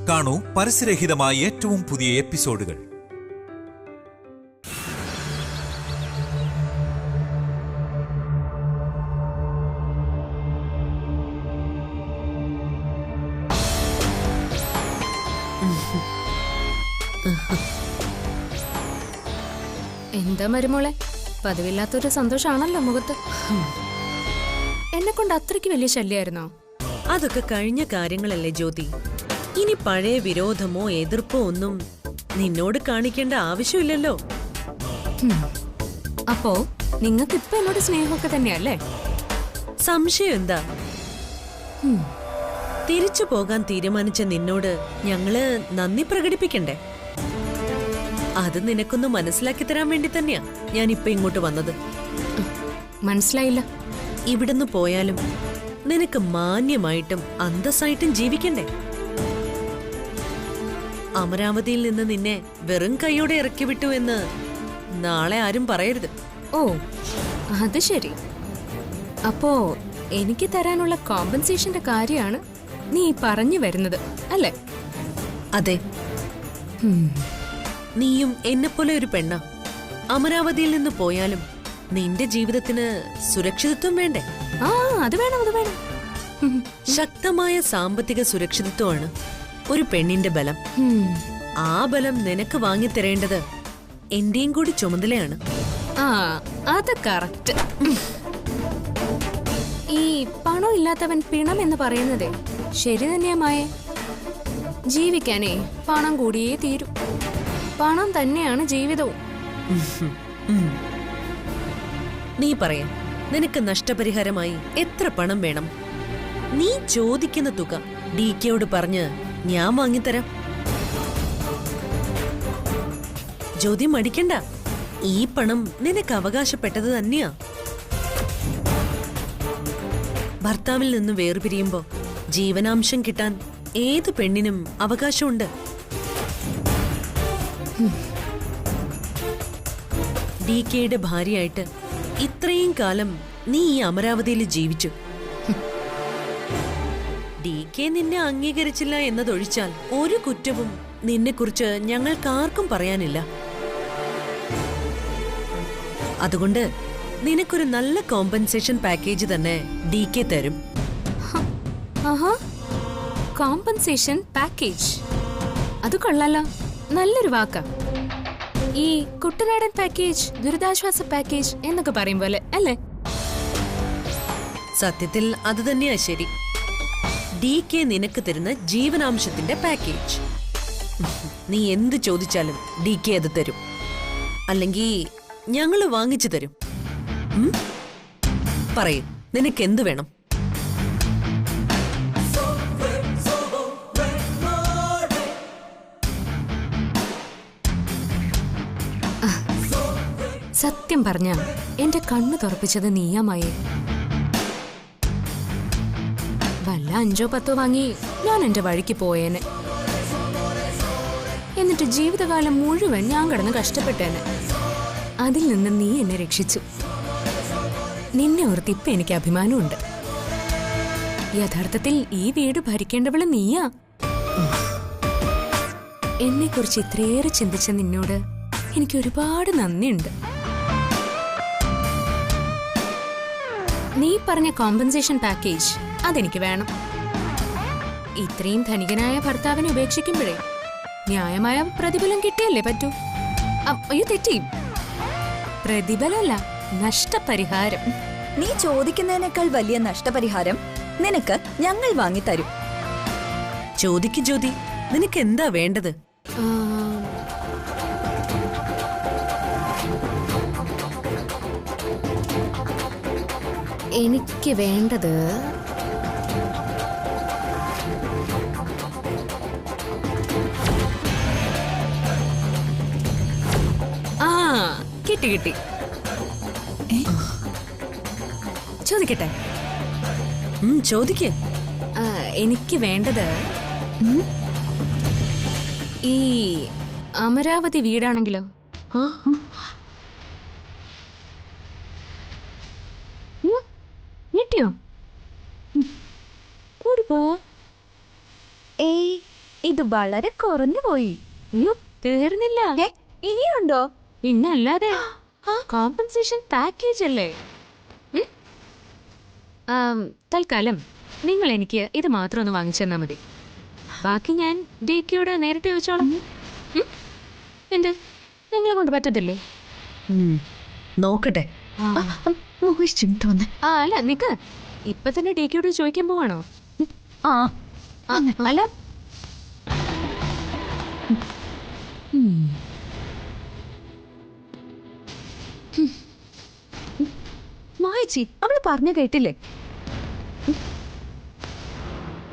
കാണൂ പരസ്യരഹിതമായ ഏറ്റവും പുതിയ എപ്പിസോഡുകൾ. എന്താ മരുമോളെ, പതിവില്ലാത്തൊരു സന്തോഷാണല്ലോ മുഖത്ത്. എന്നെ കൊണ്ട് അത്രയ്ക്ക് വലിയ ശല്യായിരുന്നോ? അതൊക്കെ കഴിഞ്ഞ കാര്യങ്ങളല്ലേ ജ്യോതി. ഇനി പഴയ വിരോധമോ എതിർപ്പോ ഒന്നും നിന്നോട് കാണിക്കേണ്ട ആവശ്യമില്ലല്ലോ. അപ്പോ നിങ്ങൾക്ക് ഇപ്പൊ എന്നോട് സ്നേഹമൊക്കെ തന്നെയല്ലേ? സംശയം എന്താ? തിരിച്ചു പോകാൻ തീരുമാനിച്ച നിന്നോട് ഞങ്ങള് നന്ദി പ്രകടിപ്പിക്കണ്ടേ? അത് നിനക്കൊന്ന് മനസ്സിലാക്കി തരാൻ വേണ്ടി തന്നെയാ ഞാൻ ഇപ്പൊ ഇങ്ങോട്ട് വന്നത്. മനസ്സിലായില്ല. ഇവിടുന്ന് പോയാലും നിനക്ക് മാന്യമായിട്ടും അന്തസ്സായിട്ടും ജീവിക്കണ്ടേ? അമരാവതിയിൽ നിന്ന് നിന്നെ വെറും കൈയോടെ ഇറക്കി വിട്ടു എന്ന് നാളെ ആരും പറയരുത്. ഓ, അത് ശരി. അപ്പോ എനിക്ക് തരാനുള്ള കോമ്പൻസേഷന്റെ കാര്യമാണ് നീ പറഞ്ഞു വരുന്നത് അല്ലേ? അതെ. നീയും എന്നെപ്പോലെ ഒരു പെണ്ണ. അമരാവതിയിൽ നിന്ന് പോയാലും നിന്റെ ജീവിതത്തിന് സുരക്ഷിതത്വം വേണ്ടേ? ആ, അത് വേണം, അത് വേണം. ശക്തമായ സാമ്പത്തിക സുരക്ഷിതത്വമാണ് ഒരു പെണ്ണിന്റെ ബലം. ആ ബലം നിനക്ക് വാങ്ങിത്തരേണ്ടത് എന്റെയും കൂടി ചുമതലയാണ്. ആ, അത് കറക്റ്റ്. ഈ പണം ഇല്ലാത്തവൻ പിണം എന്ന് പറയുന്നതേ ശരി തന്നെയാമായേ. ജീവിക്കാനേ പണം കൂടിയേ തീരൂ. പണം തന്നെയാണ് ജീവിതവും. നീ പറയാ, നിനക്ക് നഷ്ടപരിഹാരമായി എത്ര പണം വേണം? നീ ചോദിക്കുന്ന തുക DKയോട് പറഞ്ഞ് ഞാൻ വാങ്ങിത്തരാം. ജ്യോതി മടിക്കണ്ട. ഈ പണം നിനക്ക് അവകാശപ്പെട്ടത് തന്നെയാ. ഭർത്താവിൽ നിന്ന് വേർപിരിയുമ്പോ ജീവനാംശം കിട്ടാൻ ഏത് പെണ്ണിനും അവകാശമുണ്ട്. DKയുടെ ഭാര്യയായിട്ട് ഇത്രയും കാലം നീ ഈ അമരാവതിയിൽ ജീവിച്ചു. DK നിന്നെ അംഗീകരിച്ചില്ല എന്നതൊഴിച്ചാൽ ഒരു കുറ്റവും നിന്നെക്കുറിച്ച് ഞങ്ങൾക്കാർക്കും പറയാനില്ല. അതുകൊണ്ട് നിനക്കൊരു നല്ല കോമ്പൻസേഷൻ പാക്കേജ് തന്നെ DK തരും. കോമ്പൻസേഷൻ പാക്കേജ്, അത് കൊള്ളാലോ. നല്ലൊരു വാക്കാ. ഈ കുട്ടനാടൻ പാക്കേജ്, ദുരിതാശ്വാസ പാക്കേജ് എന്നൊക്കെ പറയും പോലെ അല്ലേ? സത്യത്തിൽ അത് തന്നെയാ ശരി. DK നിനക്ക് തരുന്ന ജീവനാംശത്തിന്റെ പാക്കേജ്. നീ എന്ത് ചോദിച്ചാലും DK അത് തരും. അല്ലെങ്കിൽ ഞങ്ങള് വാങ്ങിച്ചു തരും. പറയൂ, നിനക്ക് എന്ത് വേണം? സത്യം പറഞ്ഞ എന്റെ കണ്ണു തുറപ്പിച്ചത് നീയാമായേ. വല്ല 5 10 വാങ്ങി ഞാൻ എന്റെ വഴിക്ക് പോയേനെ. എന്നിട്ട് ജീവിതകാലം മുഴുവൻ ഞാൻ കിടന്ന് കഷ്ടപ്പെട്ടേനെ. അതിൽ നിന്ന് നീ എന്നെ രക്ഷിച്ചു. നിന്നെ ഓർത്ത് ഇപ്പൊ എനിക്ക് അഭിമാനമുണ്ട്. യഥാർത്ഥത്തിൽ ഈ വീട് ഭരിക്കേണ്ടവള് നീയാ. എന്നെ കുറിച്ച് ഇത്രയേറെ ചിന്തിച്ച നിന്നോട് എനിക്ക് ഒരുപാട് നന്ദിയുണ്ട്. നീ പറഞ്ഞ കോമ്പൻസേഷൻ പാക്കേജ് അതെനിക്ക് വേണം. ഇത്രയും ധനികനായ ഭർത്താവിനെ ഉപേക്ഷിക്കുമ്പോഴേ ന്യായമായ പ്രതിഫലം കിട്ടിയല്ലേ പറ്റൂ. അയ്യോ, തെറ്റി. പ്രതിഫലമല്ല, നഷ്ടപരിഹാരം. നീ ചോദിക്കുന്നതിനേക്കാൾ വലിയ നഷ്ടപരിഹാരം നിനക്ക് ഞങ്ങൾ വാങ്ങിത്തരും. ചോദിക്ക് ജ്യോതി, നിനക്ക് എന്താ വേണ്ടത്? എനിക്ക് വേണ്ടത് കിട്ടി കിട്ടി. ചോദിക്കട്ടെ? ചോദിക്കേ. എനിക്ക് വേണ്ടത് ഈ അമരാവതി വീടാണെങ്കിലോ? ഞെട്ടിയോ? കൂടിപ്പോ. ഇത് വളരെ കുറഞ്ഞു പോയി. അയ്യോ തീർന്നില്ല. ഇനിയുണ്ടോ? പിന്നല്ലാതെ കോമ്പൻസേഷൻ പാക്കേജ് അല്ലേ. തൽക്കാലം നിങ്ങൾ എനിക്ക് ഇത് മാത്രം ഒന്ന് വാങ്ങിച്ചു തന്നാൽ മതി. ബാക്കി ഞാൻ DKയോട് നേരിട്ട് ചോദിച്ചോളാം. എന്ത് നിങ്ങളെ കൊണ്ട് പറ്റത്തില്ലേ? നോക്കട്ടെ. അല്ല നിക്ക്, ഇപ്പൊ തന്നെ DKയോട് ചോദിക്കാൻ പോവാണോ? അല്ല, മായച്ചി അവള് പറഞ്ഞു കേട്ടില്ലേ?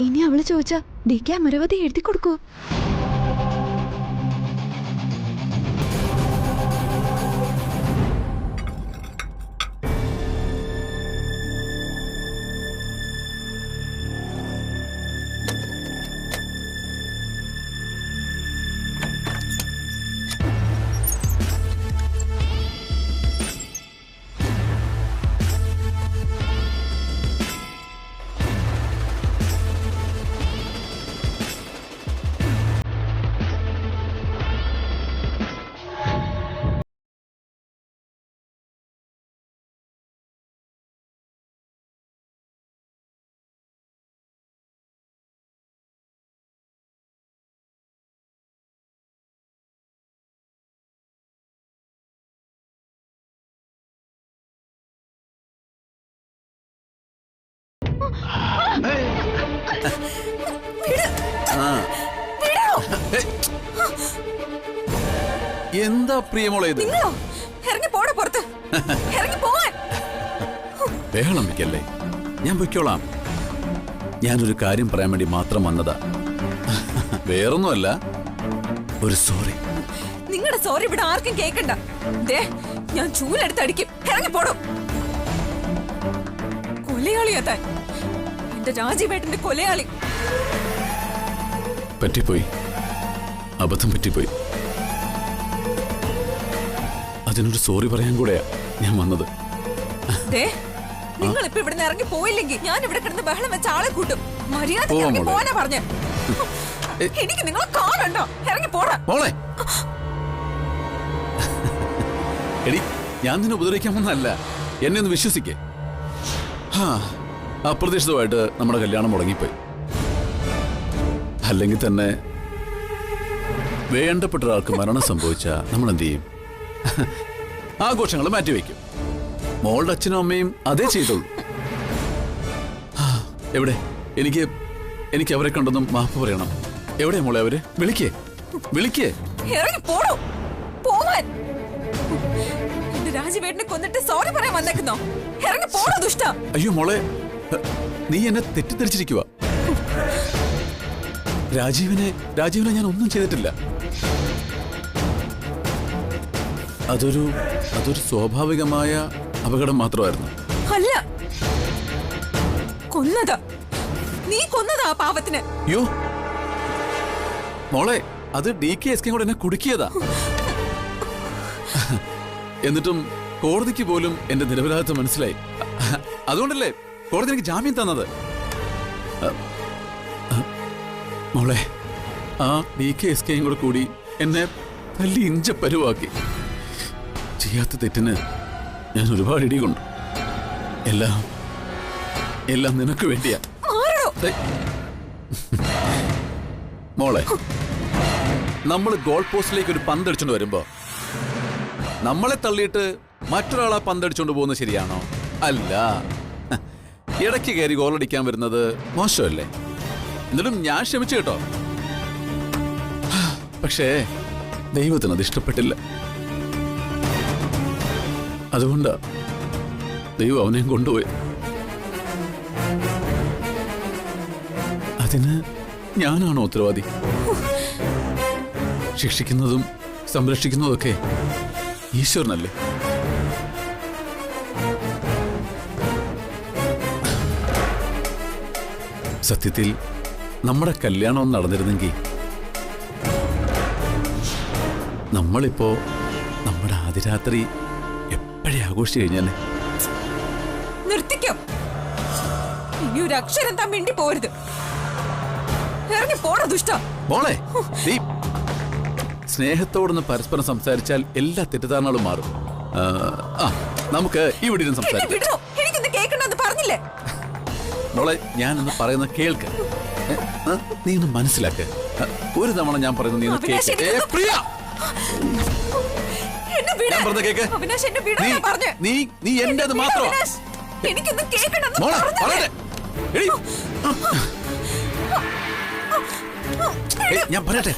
ഇനി അവള് ചോദിച്ചാ DK അമരവധി എഴുതി കൊടുക്കൂ. എന്താ പ്രിയമോളെ ഇത്? ബഹളം വെക്കല്ലേ, ഞാൻ പൊയ്ക്കോളാം. ഞാനൊരു കാര്യം പറയാൻ വേണ്ടി മാത്രം വന്നതാ, വേറൊന്നുമല്ല. ഒരു സോറി. നിങ്ങളുടെ സോറി ഇവിടെ ആർക്കും കേൾക്കണ്ട. ഞാൻ ചൂലെടുത്തടിക്കും. ഇറങ്ങി പോടും. കൊലയാളിയാ താൻ, എന്റെ രാജീവേട്ടന്റെ കൊലയാളി. പറ്റിപ്പോയി, അബദ്ധം പറ്റിപ്പോയി. അതിനൊരു സോറി പറയാൻ കൂടെയാ ഞാൻ വന്നത്. നിങ്ങൾ ഇപ്പൊ ഇവിടെ ഇറങ്ങി പോയില്ലെങ്കിൽ ഞാൻ ഇവിടെ കിടന്ന് ബഹളം വെച്ച ആളെ കൂട്ടും. മര്യാദ പോവാനാ പറഞ്ഞ. എനിക്ക് നിങ്ങളെ കാണണ്ടോ? ഇറങ്ങി പോടാ മോളെ. എടി, ഞാൻ നിന്നെ ഉപദ്രവിക്കാൻ വന്നല്ല, എന്നെ ഒന്ന് വിശ്വസിക്കേ. അപ്രതീക്ഷിതമായിട്ട് നമ്മുടെ കല്യാണം മുടങ്ങിപ്പോയി. അല്ലെങ്കിൽ തന്നെ വേണ്ടപ്പെട്ട ഒരാൾക്ക് മരണം സംഭവിച്ച നമ്മൾ എന്ത് ചെയ്യും? ആഘോഷങ്ങൾ മാറ്റിവെക്കും. മോളുടെ അച്ഛനും അമ്മയും അതേ ചെയ്തോളൂ. എവിടെ? എനിക്ക് അവരെ കണ്ടൊന്നും മാപ്പ് പറയണം. എവിടെയാ മോളെ അവര്? വിളിക്കേ. രാജീവേട്ടനെ കൊന്നിട്ട് സോറി പറയാൻ വന്നേക്കുന്നോ? ഇറങ്ങി പോടോ ദുഷ്ട. അയ്യോ മോളെ, നീ എന്നെ തെറ്റിദ്ധരിച്ചിരിക്കുക. രാജീവിനെ ഞാൻ ഒന്നും ചെയ്തിട്ടില്ല. അതൊരു സ്വാഭാവികമായ അപകടം മാത്രമായിരുന്നു. അല്ല, കൊന്നതാ. നീ കൊന്നതാ പാവത്തിന്. അയ്യോ മോളെ, അത് DK SK കൂടെ എന്നെ കുടുക്കിയതാ. എന്നിട്ടും കോടതിക്ക് പോലും എന്റെ നിരപരാധിത്വം മനസ്സിലായി. അതുകൊണ്ടല്ലേ കോടതി എനിക്ക് ജാമ്യം തന്നത്. മോളെ, ആ DK SK കൂടെ കൂടി എന്നെ തല്ലി ഇഞ്ചപ്പരുവാക്കി. ചെയ്യാത്ത തെറ്റിന് ഞാൻ ഒരുപാട് ഇടി കൊണ്ടു. എല്ലാം നിനക്ക് വേണ്ടിയാ. മോളെ, നമ്മൾ ഗോൾ പോസ്റ്റിലേക്ക് ഒരു പന്തടിച്ചോണ്ട് വരുമ്പോ നമ്മളെ തള്ളിയിട്ട് മറ്റൊരാളെ പന്തടിച്ചോണ്ട് പോകുന്നത് ശരിയാണോ? അല്ല. ഇടയ്ക്ക് കയറി ഗോളടിക്കാൻ വരുന്നത് മോശമല്ലേ? എന്നിട്ടും ഞാൻ ക്ഷമിച്ചു കേട്ടോ. പക്ഷേ ദൈവത്തിന് അത് ഇഷ്ടപ്പെട്ടില്ല. അതുകൊണ്ടാ ദൈവം അവനെയും കൊണ്ടുപോയി. അതിന് ഞാനാണോ ഉത്തരവാദി? ശിക്ഷിക്കുന്നതും സംരക്ഷിക്കുന്നതൊക്കെ ഈശ്വരനല്ലേ? സത്യത്തിൽ നമ്മുടെ കല്യാണം നടന്നിരുന്നെങ്കിൽ നമ്മളിപ്പോ നമ്മുടെ ആദ്യരാത്രി എപ്പോഴേ ആഘോഷിച്ചു കഴിഞ്ഞാലേ. നിർത്തിക്കോ. ഇനി ഒരു അക്ഷരം താൻ മിണ്ടി പോരുത്. ഇറങ്ങി പോടാ ദുഷ്ട. മോളെ നീ സ്നേഹത്തോടൊന്ന് പരസ്പരം സംസാരിച്ചാൽ എല്ലാ തെറ്റിദ്ധാരണകളും മാറും. നമുക്ക് ഇവിടെ ഇരുന്ന് സംസാരിക്കാം. എനിക്കൊന്ന് കേൾക്കണ്ടെന്ന് പറഞ്ഞില്ലേ? മോളെ ഞാനൊന്ന് പറയുന്നത് കേൾക്ക്. നീ ഒന്ന് മനസ്സിലാക്ക്. ഒരു തവണ ഞാൻ പറയുന്നത് നീ ഒന്ന് കേൾക്ക്. പ്രിയ ഞാൻ പറഞ്ഞ കേക്ക്. നീ എന്റേത് മാത്രമാണ്. എനിക്കൊന്ന് കേൾക്കണ്ടെന്ന് മോളെ പറയട്ടെ. ഞാൻ പറയട്ടെ.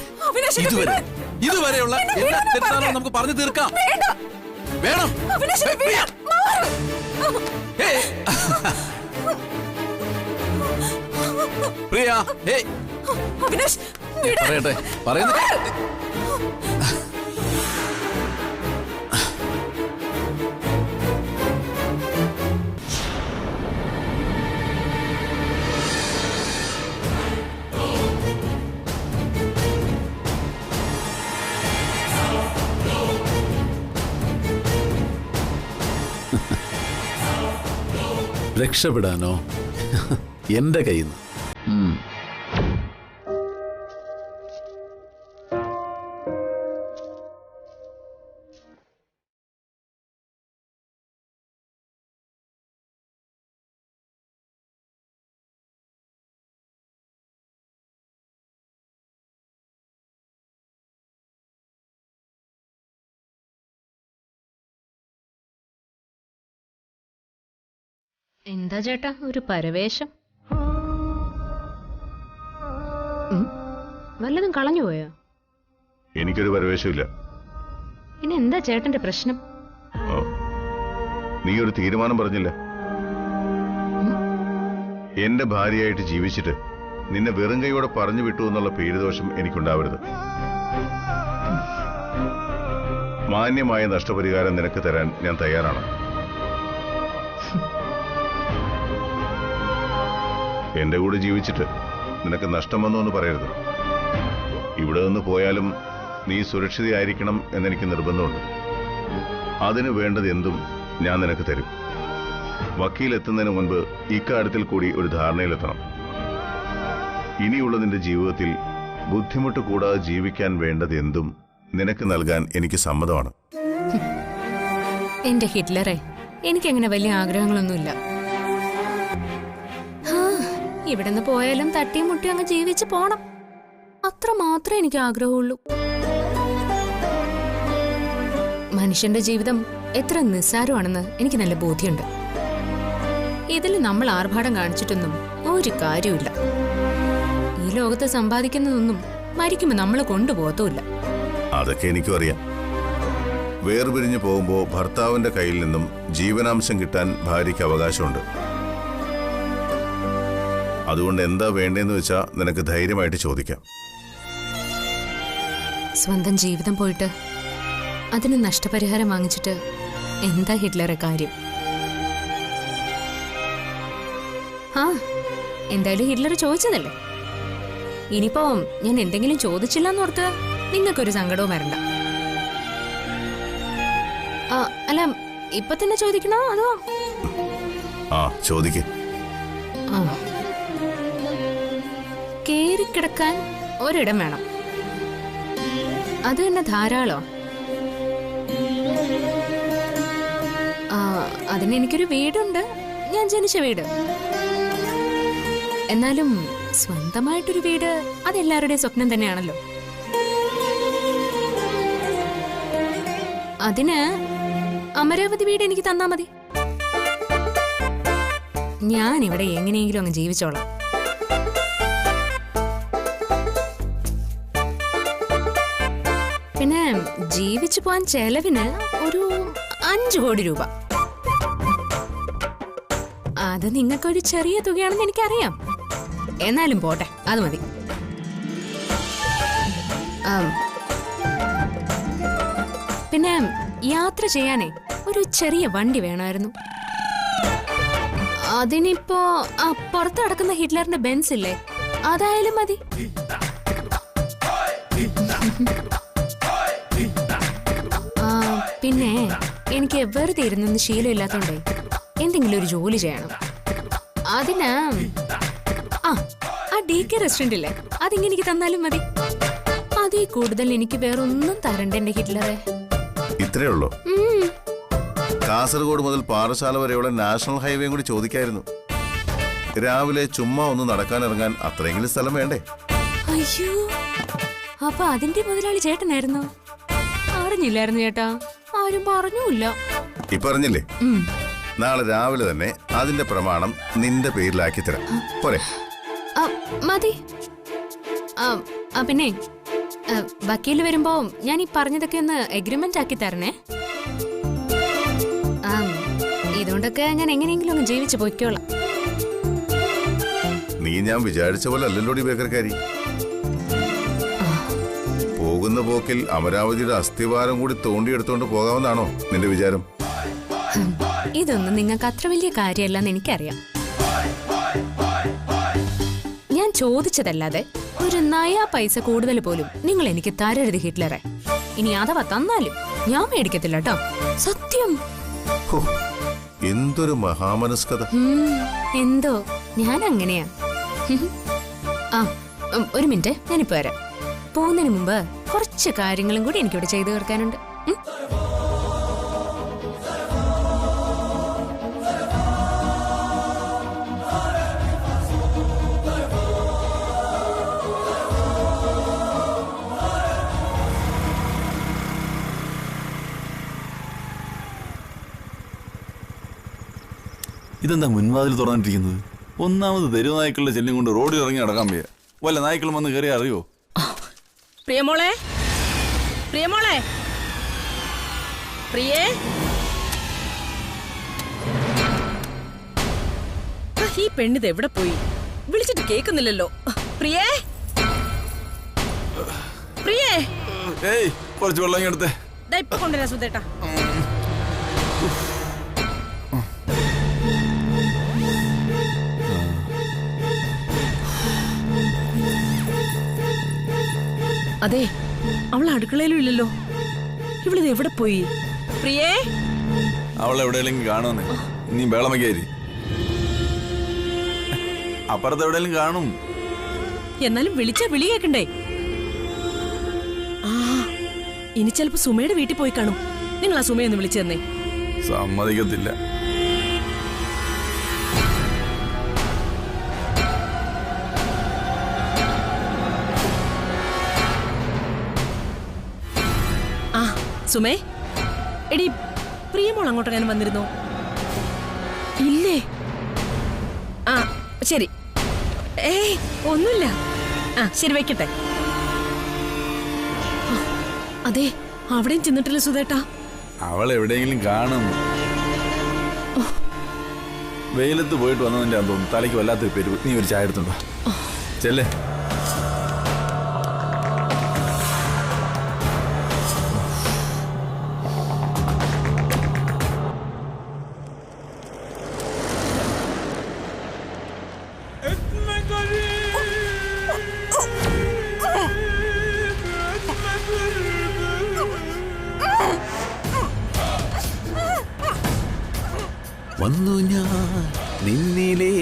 ഇതുവരെയുള്ള എല്ലാ തെറ്റാണെന്ന് നമുക്ക് പറഞ്ഞു തീർക്കാം. വേണം പ്രിയ. പറയട്ടെ പറയുന്നത് രക്ഷപ്പെടാനോ എന്റെ കയ്യിൽ നിന്ന്. എന്താ ചേട്ടാ ഒരു പരവേശം? വല്ലതും കളഞ്ഞു പോയോ? എനിക്കൊരു പരവേശമില്ല. പിന്നെ എന്താ ചേട്ടന്റെ പ്രശ്നം? നീ ഒരു തീരുമാനം പറഞ്ഞില്ല. എന്റെ ഭാര്യയായിട്ട് ജീവിച്ചിട്ട് നിന്നെ വെറും കൈയോടെ പറഞ്ഞു വിട്ടു എന്നുള്ള പേരുദോഷം എനിക്കുണ്ടാവരുത്. മാന്യമായ നഷ്ടപരിഹാരം നിനക്ക് തരാൻ ഞാൻ തയ്യാറാണ്. എന്റെ കൂടെ ജീവിച്ചിട്ട് നിനക്ക് നഷ്ടം വന്നു എന്ന് പറയരുത്. ഇവിടെ നിന്ന് പോയാലും നീ സുരക്ഷിതയായിരിക്കണം എന്നെനിക്ക് നിർബന്ധമുണ്ട്. അതിന് വേണ്ടത് എന്തും ഞാൻ നിനക്ക് തരും. വക്കീലെത്തുന്നതിന് മുൻപ് ഇക്കാര്യത്തിൽ കൂടി ഒരു ധാരണയിലെത്തണം. ഇനിയുള്ള നിന്റെ ജീവിതത്തിൽ ബുദ്ധിമുട്ട് കൂടാതെ ജീവിക്കാൻ വേണ്ടത് എന്തും നിനക്ക് നൽകാൻ എനിക്ക് സമ്മതമാണ്. എന്റെ ഹിറ്റ്ലറെ, എനിക്കങ്ങനെ വലിയ ആഗ്രഹങ്ങളൊന്നുമില്ല. ഇവിടുന്ന് പോയാലും തട്ടിയും മുട്ടിയും അങ്ങ് ജീവിച്ച് പോണം, അത്ര മാത്രമേ എനിക്ക് ആഗ്രഹമുള്ളൂ. മനുഷ്യന്റെ ജീവിതം എത്ര നിസ്സാരമാണെന്ന് എനിക്ക് നല്ല ബോധ്യമുണ്ട്. ഇതിൽ നമ്മൾ ആർഭാടം കാണിച്ചിട്ടൊന്നും ഒരു കാര്യമില്ല. ഈ ലോകത്ത് സമ്പാദിക്കുന്നതൊന്നും മരിക്കുമ്പോ നമ്മളെ കൊണ്ടുപോകത്തുമില്ല. അതൊക്കെ എനിക്കും അറിയാം. വേർപിരിഞ്ഞു പോകുമ്പോ ഭർത്താവിന്റെ കയ്യിൽ നിന്നും ജീവനാംശം കിട്ടാൻ ഭാര്യയ്ക്ക് അവകാശമുണ്ട്. അതുകൊണ്ട് എന്താ വേണ്ടതെന്ന് വെച്ചാ നിനക്ക് ധൈര്യമായിട്ട് ചോദിക്കാം. സ്വന്തം ജീവിതം പോയിട്ട് അതിന് നഷ്ടപരിഹാരം വാങ്ങിച്ചിട്ട് എന്താ ഹിറ്റ്ലറെ കാര്യം? എന്തായാലും ഹിറ്റ്ലർ ചോദിച്ചതല്ലേ. ഇനിയിപ്പോ ഞാൻ എന്തെങ്കിലും ചോദിച്ചില്ലെന്നോർത്ത് നിങ്ങൾക്കൊരു സങ്കടവും വരണ്ട. അല്ല, ഇപ്പൊ തന്നെ ചോദിക്കണോ അതോ? ചോദിക്കേ. കേറിക്കിടക്കാൻ ഒരിടം വേണം, അത് തന്നെ ധാരാളോ? അതിന് എനിക്കൊരു വീടുണ്ട്, ഞാൻ ജനിച്ച വീട്. എന്നാലും സ്വന്തമായിട്ടൊരു വീട് അതെല്ലാവരുടെയും സ്വപ്നം തന്നെയാണല്ലോ. അതിന് അമരാവതി വീട് എനിക്ക് തന്നാ മതി. ഞാനിവിടെ എങ്ങനെയെങ്കിലും അങ്ങ് ജീവിച്ചോളാം. പിന്നെ ജീവിച്ചു പോവാൻ ചെലവിന് ഒരു 5 കോടി രൂപ. അത് നിങ്ങൾക്കൊരു ചെറിയ തുകയാണെന്ന് എനിക്കറിയാം, എന്നാലും പോട്ടെ, അത് മതി. പിന്നെ യാത്ര ചെയ്യാനേ ഒരു ചെറിയ വണ്ടി വേണമായിരുന്നു. അതിനിപ്പോ പുറത്ത് കിടക്കുന്ന ഹിറ്റ്ലറിന്റെ ബെൻസ് ഇല്ലേ, അതായാലും മതി. പിന്നെ എനിക്ക് വെറുതെ ഇരുന്നൊന്ന് ശീലമില്ലാത്തോണ്ടേ എന്തെങ്കിലും ഒരു ജോലി ചെയ്യണം. അതിന് ആ DK റെസ്റ്റോറന്റ് ഇല്ലേ, അതിങ്ങനെ എനിക്ക് തന്നാലും മതി. അതിൽ കൂടുതൽ എനിക്ക് വേറൊന്നും തരണ്ട എന്റെ ഹിറ്റ്ലറെ. ഇത്രേ ഉള്ളൂ? കാസർഗോഡ് മുതൽ പാറശാല വരെയുള്ള നാഷണൽ ഹൈവേയും കൂടി ചോദിക്കായിരുന്നു. രാവിലെ ചുമ്മാ ഒന്ന് നടക്കാനിറങ്ങാൻ അത്രയെങ്കിലും സ്ഥലം വേണ്ടേ? അയ്യോ, അപ്പൊ അതിന്റെ മുതലാളി ചേട്ടനായിരുന്നു? അറിഞ്ഞില്ലായിരുന്നു ചേട്ടാ, ആരും പറഞ്ഞൂല്ല. ഇപ്പൊ അറിഞ്ഞില്ലേ? നാളെ രാവിലെ തന്നെ അതിന്റെ പ്രമാണം നിന്റെ പേരിലാക്കി തരാം. പോരെ? മതി. പിന്നെ വക്കീല് വരുമ്പോ ഞാൻ ഈ പറഞ്ഞതൊക്കെ ഒന്ന് എഗ്രിമെന്റ് ആക്കി തരണേ. ഇതുകൊണ്ടൊക്കെ ഞാൻ എങ്ങനെയെങ്കിലും ഒന്ന് ജീവിച്ചു പോയിക്കോളാം. നീ ഞാൻ വിചാരിച്ച പോലെ അല്ലല്ലോടി ബേക്കർക്കാരി. പോകുന്ന പോക്കിൽ അമരാവതിയുടെ അസ്ഥിവാരം കൂടി തോണ്ടിയെടുത്തോണ്ട് പോകാമെന്നാണോ നിന്റെ വിചാരം? ഇതൊന്നും നിങ്ങൾക്ക് അത്ര വലിയ കാര്യമല്ലെന്ന് എനിക്കറിയാം. ഞാൻ ചോദിച്ചതല്ലാതെ ഒരു നയാ പൈസ കൂടുതൽ പോലും നിങ്ങൾ എനിക്ക് തരരുത് ഹിറ്റ്ലറെ. ഇനി അഥവാ തന്നാലും ഞാൻ മേടിക്കത്തില്ല കേട്ടോ, സത്യം. എന്തൊരു മഹാമനസ്കത. എന്തോ ഞാൻ അങ്ങനെയാ. ഒരു മിനിറ്റ്, ഞാനിപ്പോ വരാം. പോകുന്നതിന് മുമ്പ് കുറച്ച് കാര്യങ്ങളും കൂടി എനിക്കിവിടെ ചെയ്തു തീർക്കാനുണ്ട്. ഇതെന്താ മുൻവാതിൽ തുറന്നിട്ടിരിക്കുന്നത്? ഒന്നാമത് തെരുവ് നായ്ക്കളുടെ ചെല്ലും കൊണ്ട് റോഡിൽ ഇറങ്ങി നടക്കാൻ വയ്യ. വല്ല നായ്ക്കളും വന്ന് കയറി അറിയോ? പ്രിയമോളെ, പ്രിയമോളെ, പ്രിയേ, ഈ പെണ്ണിത് എവിടെ പോയി? വിളിച്ചിട്ട് കേൾക്കുന്നില്ലല്ലോ. പ്രിയേ, പ്രിയേ, ഏയ് കുറച്ച് വെള്ളം എടുത്തേ. ഇപ്പൊ കൊണ്ടുവരാ സുധേട്ടാ. അതെ, അവൾ അടുക്കളയിലും ഇല്ലല്ലോ. ഇവളിത് എവിടെ പോയി? പ്രിയേ, അവൾ എവിടെയെങ്കിലും കാണുന്നേ. നീ ബേളമയ്ക്കാരി അപ്പുറത്ത് എവിടെയെങ്കിലും കാണും. എന്നാലും വിളിച്ചാ വിളി കേക്കണ്ടേ? ഇനി ചിലപ്പോ സുമയുടെ വീട്ടിൽ പോയി കാണും. നിങ്ങൾ ആ സുമയൊന്ന് വിളിച്ചു തന്നേ. സമ്മതിക്കത്തില്ല. സുമേ, എടി പ്രിയമോൾ അങ്ങോട്ടെങ്ങാനും വന്നിരുന്നോ? ഇല്ലേ? ശരി. ഏയ് ഒന്നുമില്ല. ശരി, വെക്കട്ടെ. അതെ, അവിടെയും ചെന്നിട്ടില്ല സുധേട്ടാ. അവൾ എവിടെയെങ്കിലും കാണും. വെയിലത്ത് പോയിട്ട് വന്നതിന്റെ തോന്നുന്നു. തലയ്ക്ക് വല്ലാത്തൊരു പെരുവ്. നീ ഒരു ചായ എടുത്തുണ്ടോ? ചെല്ലേ. വന്നു ഞാൻ നിന്നിലെ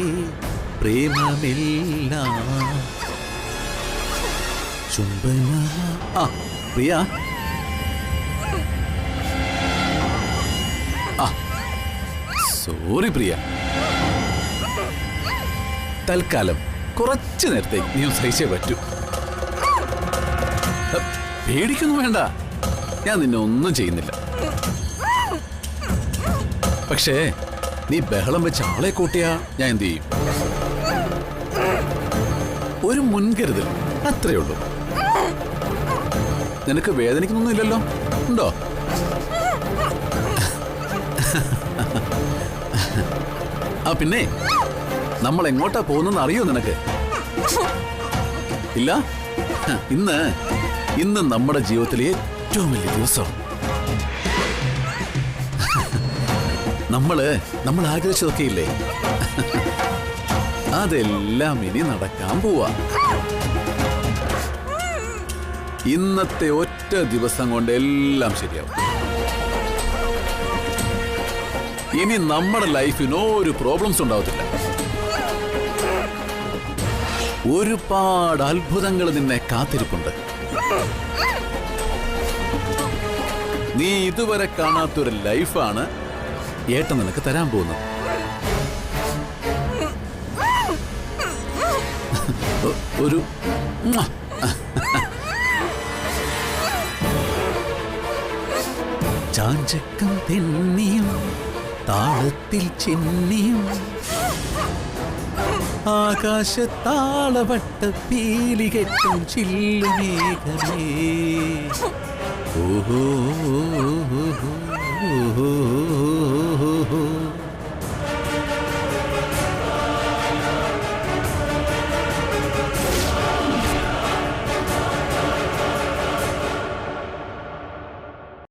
പ്രേമമില്ല ചുംബന. പ്രിയ, സോറി പ്രിയ. തൽക്കാലം കുറച്ചു നേരത്തേക്ക് നീ സഹിച്ചേ പറ്റൂ. പേടിക്കൊന്നും വേണ്ട, ഞാൻ നിന്നെ ഒന്നും ചെയ്യുന്നില്ല. പക്ഷേ നീ ബഹളം വെച്ച് ആളെ കൂട്ടിയാ ഞാൻ എന്ത് ചെയ്യും? ഒരു മുൻകരുതൽ, അത്രേ ഉള്ളൂ. നിനക്ക് വേദനിക്കുന്നൊന്നുമില്ലല്ലോ? ഉണ്ടോ? പിന്നെ നമ്മൾ എങ്ങോട്ടാ പോകുന്നെന്ന് അറിയോ നിനക്ക്? ഇല്ല? ഇന്ന് നമ്മുടെ ജീവിതത്തിലെ ഏറ്റവും വലിയ ദിവസമാണ്. നമ്മൾ ആഗ്രഹിച്ചതൊക്കെ ഇല്ലേ, അതെല്ലാം ഇനി നടക്കാൻ പോവാ. ഇന്നത്തെ ഒറ്റ ദിവസം കൊണ്ട് എല്ലാം ശരിയാവും. ഇനി നമ്മുടെ ലൈഫിന് ഒരു പ്രോബ്ലംസ് ഉണ്ടാവത്തില്ല. ഒരുപാട് അത്ഭുതങ്ങൾ നിന്നെ കാത്തിരിപ്പുണ്ട്. നീ ഇതുവരെ കാണാത്തൊരു ലൈഫാണ് ഏട്ടൻ നിനക്ക് തരാൻ പോകുന്നത്. ഒരു ചാഞ്ചക്കം തെന്നിയും താളത്തിൽ ചെന്നിയും ആകാശത്താളവട്ട പീലികെട്ടും ചില്ലുമേഘമേ. ഓഹോ